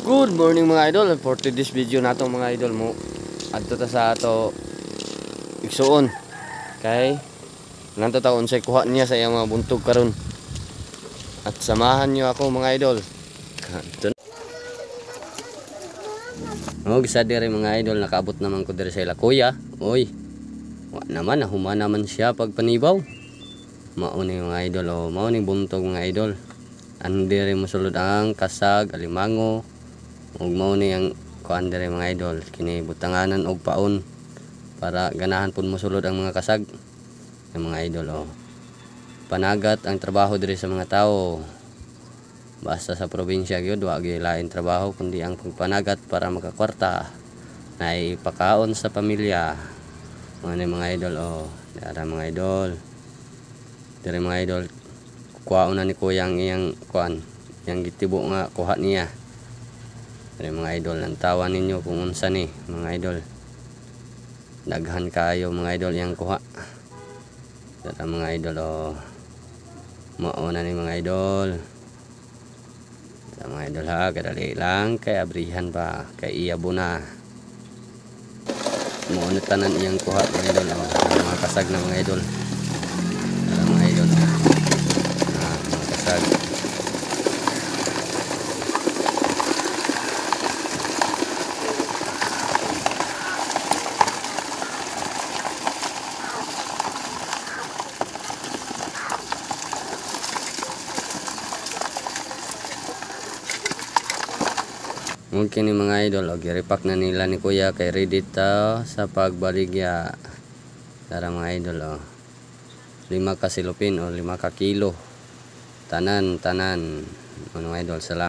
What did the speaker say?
Good morning mga idol. For today's video nato mga idol mo adto ta sa ato igsuon. Okay? Nanto ta unsay kuha niya sa iyang mga buntog karon. At samahan niyo ako mga idol. Gisa diri mga idol, nakaabot naman ko diri sa ila kuya. Oy. Wa naman nahuma naman siya pag panibaw. Mao ni mga idol, mao ni buntog mga idol. Andiri mosulod ang kasag, alimango. Ug mao ni ang kuan diri mga idol, kini butanganan og paon para ganahan pud mosulod ang mga kasag. Ang mga idol panagat ang trabaho diri sa mga tawo. Basta sa probinsya gyud wa gyud lain trabaho kundi ang pagpanagat para makakwarta na ipakaon sa pamilya. Mao ni mga idol dara mga idol. Diri mga idol kuhaon na ni kuya ang iyang kuan, yang gitibo nga kuha niya. Diri mga idol, nantawan ninyo kung unsa ni mga idol. Daghan kayo mga idol yang kuha. Dara mga idol mao na ni mga idol. Sa mga idol ha, kadali lang kay abrihan pa kay iyabo na. Mao na tanan iyang kuha mga idol mga kasag na mga idol. Dara mga idol. Mga kasag. Mungkin ni mga idol, girepack na nila ni kuya kay ready ta sa pagbaligya. Dara mga idol 5 ka silupin o 5 ka kilo. Tanan mga idol, salamat.